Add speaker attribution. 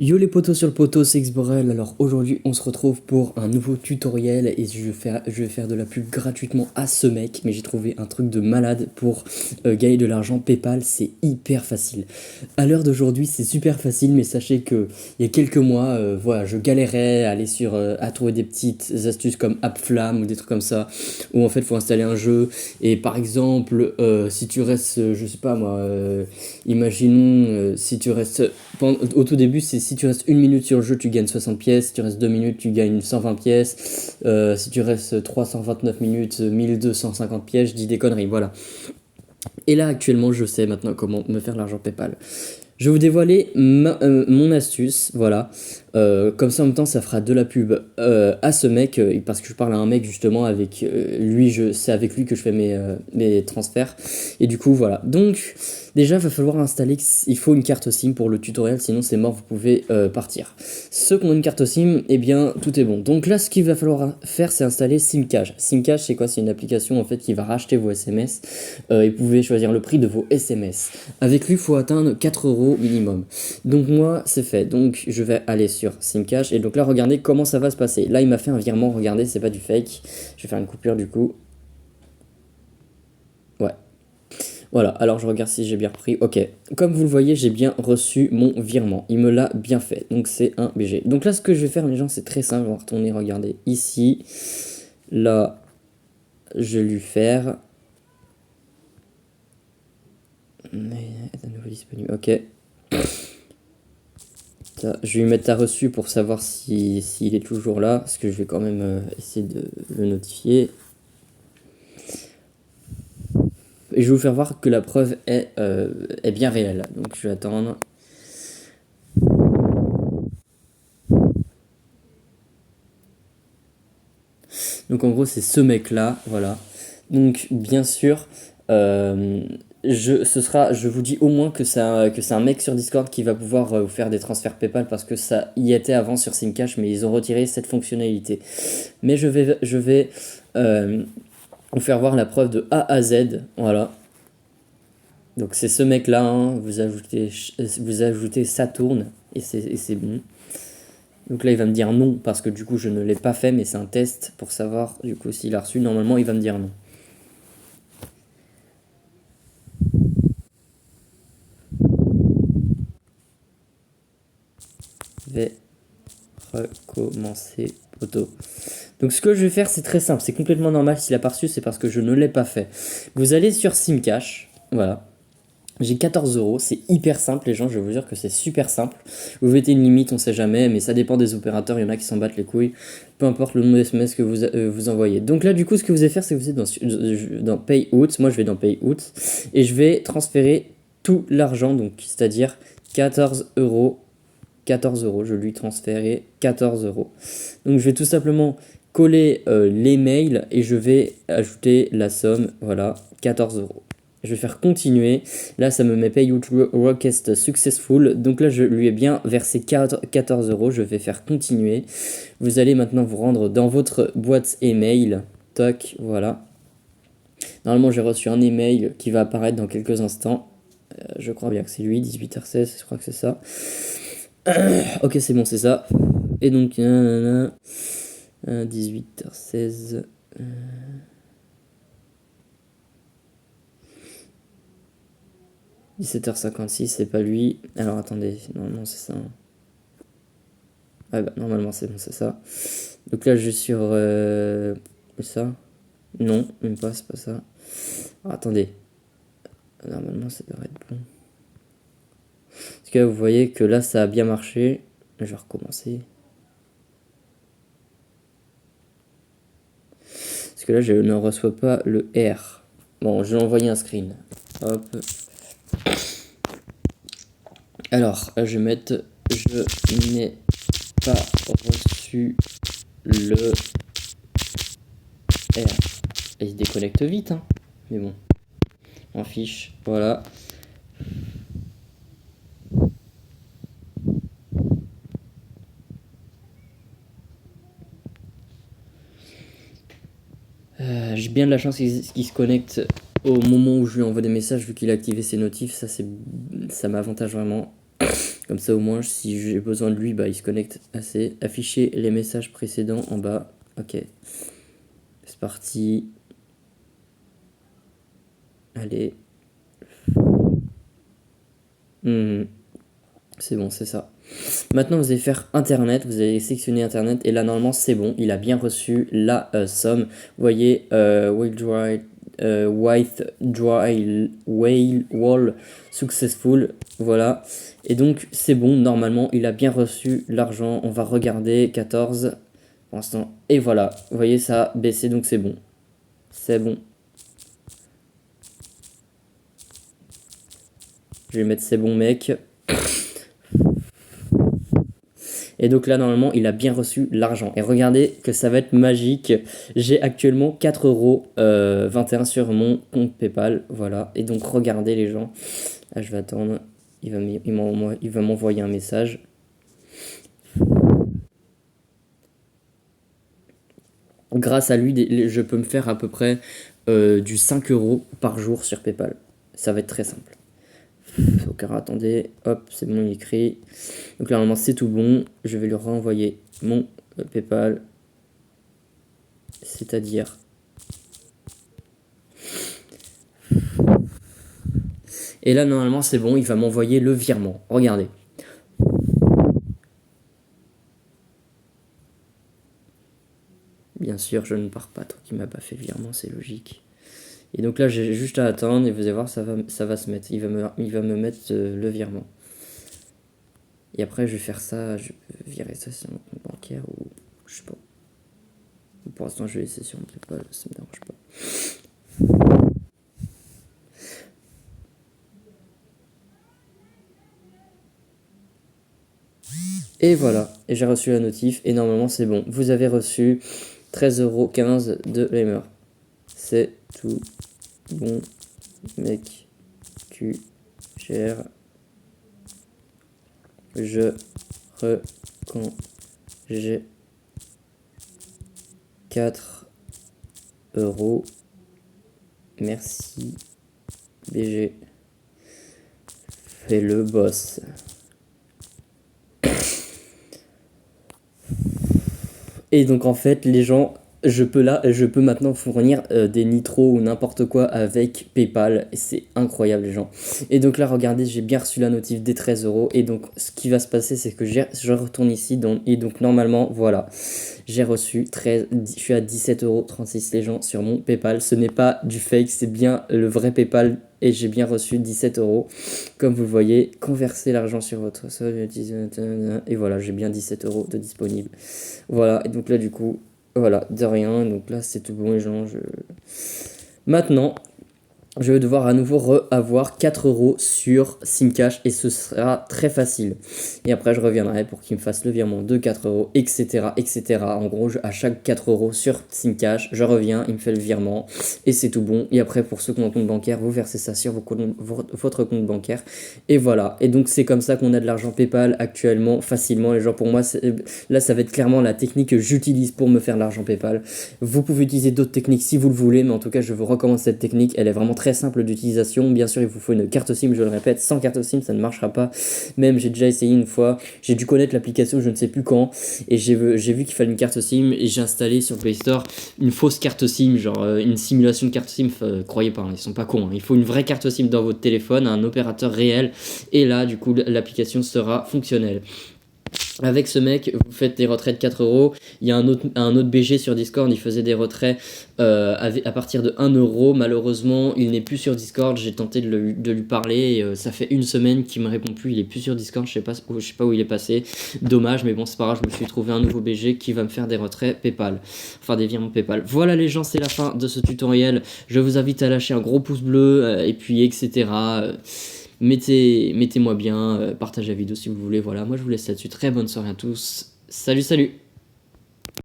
Speaker 1: Yo les potos sur le poteau, c'est Xborel. Alors aujourd'hui on se retrouve pour un nouveau tutoriel et je vais faire de la pub gratuitement à ce mec. Mais j'ai trouvé un truc de malade pour gagner de l'argent PayPal, c'est hyper facile. À l'heure d'aujourd'hui c'est super facile, mais sachez que il y a quelques mois, voilà, je galérais à aller à trouver des petites astuces comme AppFlam ou des trucs comme ça, où en fait il faut installer un jeu. Et par exemple, si tu restes, je sais pas moi, imaginons si tu restes au tout début, c'est si tu restes 1 minute sur le jeu, tu gagnes 60 pièces. Si tu restes 2 minutes, tu gagnes 120 pièces. Si tu restes 329 minutes, 1250 pièces. Je dis des conneries, voilà. Et là, actuellement, je sais maintenant comment me faire l'argent PayPal. Je vais vous dévoiler mon astuce, voilà. Comme ça, en même temps, ça fera de la pub à ce mec, parce que je parle à un mec justement avec lui, c'est avec lui que je fais mes transferts. Et du coup, voilà. Donc, déjà, il va falloir installer, il faut une carte SIM pour le tutoriel, sinon c'est mort, vous pouvez partir. Ceux qui ont une carte SIM, eh bien, tout est bon. Donc là, ce qu'il va falloir faire, c'est installer SimCash. SimCash, c'est quoi? C'est une application en fait qui va racheter vos SMS et vous pouvez choisir le prix de vos SMS. Avec lui, il faut atteindre 4 euros minimum. Donc moi, c'est fait. Donc je vais aller sur SimCash. Et donc là, regardez comment ça va se passer. Là, il m'a fait un virement. Regardez, c'est pas du fake. Je vais faire une coupure du coup. Ouais. Voilà, alors je regarde si j'ai bien repris. Ok, comme vous le voyez, j'ai bien reçu mon virement. Il me l'a bien fait, donc c'est un BG. Donc là, ce que je vais faire, les gens, c'est très simple. On va retourner, regardez, ici. Là, je vais lui faire... Mais est à nouveau disponible, ok. Je vais lui mettre à reçu pour savoir s'il est toujours là, parce que je vais quand même essayer de le notifier. Et je vais vous faire voir que la preuve est bien réelle. Donc je vais attendre. Donc en gros c'est ce mec là, voilà. Donc bien sûr, je vous dis au moins que c'est un mec sur Discord qui va pouvoir vous faire des transferts PayPal, parce que ça y était avant sur SimCash, mais ils ont retiré cette fonctionnalité. Mais je vais vous faire voir la preuve de A à Z, voilà. Donc c'est ce mec là, hein, vous ajoutez Saturne et c'est bon. Donc là il va me dire non parce que du coup je ne l'ai pas fait, mais c'est un test pour savoir du coup s'il a reçu. Normalement il va me dire non. Je vais recommencer poteau. Donc ce que je vais faire, c'est très simple, c'est complètement normal s'il a pas reçu, c'est parce que je ne l'ai pas fait. Vous allez sur SimCash, voilà. J'ai 14 euros, c'est hyper simple les gens, je vais vous dire que c'est super simple. Vous mettez une limite, on sait jamais, mais ça dépend des opérateurs, il y en a qui s'en battent les couilles, peu importe le nombre de SMS que vous envoyez. Donc là du coup ce que vous allez faire, c'est que vous êtes dans Payout, moi je vais dans Payout, et je vais transférer tout l'argent, donc c'est-à-dire 14 euros. 14 euros, je lui transférer 14 euros. Donc je vais tout simplement coller les mails et je vais ajouter la somme, voilà, 14 euros. Je vais faire continuer. Là, ça me met Payout Request Successful. Donc là, je lui ai bien versé 14 euros. Je vais faire continuer. Vous allez maintenant vous rendre dans votre boîte email. Toc, voilà. Normalement, j'ai reçu un email qui va apparaître dans quelques instants. Je crois bien que c'est lui, 18h16, je crois que c'est ça. Ok, c'est bon, c'est ça. Et donc, 18h16. 17h56, c'est pas lui. Alors attendez, non, c'est ça. Ouais, bah, normalement, c'est bon, c'est ça. Donc là, je suis sur. Ça. Non, même pas, c'est pas ça. Alors, attendez. Normalement, ça devrait être bon. Parce que là, vous voyez que là, ça a bien marché. Je vais recommencer. Parce que là, je ne reçois pas le R. Bon, je vais envoyer un screen. Hop. Alors, là, je vais mettre je n'ai pas reçu le R. Et il se déconnecte vite, hein. Mais bon, on fiche. Voilà. J'ai bien de la chance qu'il se connecte au moment où je lui envoie des messages, vu qu'il a activé ses notifs. Ça m'avantage vraiment. Comme ça au moins si j'ai besoin de lui, bah il se connecte assez. Afficher les messages précédents en bas. Ok. C'est parti. Allez. C'est bon, c'est ça. Maintenant, vous allez faire Internet, vous allez sélectionner Internet, et là, normalement, c'est bon. Il a bien reçu la somme. Vous voyez, white dry whale wall successful. Voilà. Et donc, c'est bon. Normalement, il a bien reçu l'argent. On va regarder 14 pour l'instant. Et voilà. Vous voyez, ça a baissé, donc c'est bon. C'est bon. Je vais mettre c'est bon, mec. Et donc là, normalement, il a bien reçu l'argent. Et regardez que ça va être magique. J'ai actuellement 4,21€ sur mon compte PayPal. Voilà. Et donc, regardez les gens. Là, je vais attendre. Il va m'envoyer un message. Grâce à lui, je peux me faire à peu près du 5€ par jour sur PayPal. Ça va être très simple. Donc, attendez, hop, c'est bon, il écrit. Donc là, normalement, c'est tout bon. Je vais lui renvoyer mon PayPal. C'est-à-dire... Et là, normalement, c'est bon, il va m'envoyer le virement. Regardez. Bien sûr, je ne pars pas tant qu'il m'a pas fait le virement, c'est logique. Et donc là, j'ai juste à attendre et vous allez voir, ça va se mettre. Il va me mettre le virement. Et après, je vais faire ça, je peux virer ça sur mon compte bancaire ou je sais pas. Pour l'instant, je vais laisser sur mon PayPal, ça me dérange pas. Et voilà, et j'ai reçu la notif et normalement c'est bon. Vous avez reçu 13,15€ de Lemmer. C'est tout bon, mec. Tu gères. Je quand j'ai 4€. Merci. BG. Fais le boss. Et donc en fait, les gens, je peux maintenant fournir des nitros ou n'importe quoi avec PayPal. C'est incroyable, les gens. Et donc là, regardez, j'ai bien reçu la notif des 13€. Et donc, ce qui va se passer, c'est que je retourne ici. Et donc, normalement, voilà. J'ai reçu je suis à 17,36€ les gens sur mon PayPal. Ce n'est pas du fake, c'est bien le vrai PayPal. Et j'ai bien reçu 17€. Comme vous le voyez, conversez l'argent sur votre sol. Et voilà, j'ai bien 17€ de disponible. Voilà, et donc là, du coup, voilà, de rien. Donc là, c'est tout bon, les gens. Maintenant, je vais devoir à nouveau avoir 4€ sur Simcash et ce sera très facile. Et après, je reviendrai pour qu'il me fasse le virement de 4€, etc. etc. En gros, à chaque 4€ sur Simcash, je reviens, il me fait le virement et c'est tout bon. Et après, pour ceux qui ont un compte bancaire, vous versez ça sur votre compte bancaire. Et voilà. Et donc, c'est comme ça qu'on a de l'argent PayPal actuellement, facilement. Les gens, pour moi, là, ça va être clairement la technique que j'utilise pour me faire de l'argent PayPal. Vous pouvez utiliser d'autres techniques si vous le voulez, mais en tout cas, je vous recommande cette technique. Elle est vraiment très simple d'utilisation. Bien sûr, il vous faut une carte SIM, je le répète. Sans carte SIM, ça ne marchera pas. Même, j'ai déjà essayé une fois. J'ai dû connaître l'application, je ne sais plus quand. Et j'ai vu qu'il fallait une carte SIM. Et j'ai installé sur Play Store une fausse carte SIM, genre une simulation de carte SIM. Croyez pas, hein, ils sont pas cons. Hein. Il faut une vraie carte SIM dans votre téléphone, un opérateur réel. Et là, du coup, l'application sera fonctionnelle. Avec ce mec, vous faites des retraits de 4€. Il y a un autre BG sur Discord, il faisait des retraits à partir de 1€. Malheureusement, il n'est plus sur Discord. J'ai tenté de lui parler. Et, ça fait une semaine qu'il me répond plus. Il est plus sur Discord. Je sais pas où il est passé. Dommage, mais bon, c'est pas grave. Je me suis trouvé un nouveau BG qui va me faire des retraits PayPal. Enfin, des virements PayPal. Voilà, les gens, c'est la fin de ce tutoriel. Je vous invite à lâcher un gros pouce bleu et puis etc. Mettez-moi bien, partagez la vidéo si vous voulez. Voilà, moi je vous laisse là-dessus. Très bonne soirée à tous. Salut, salut!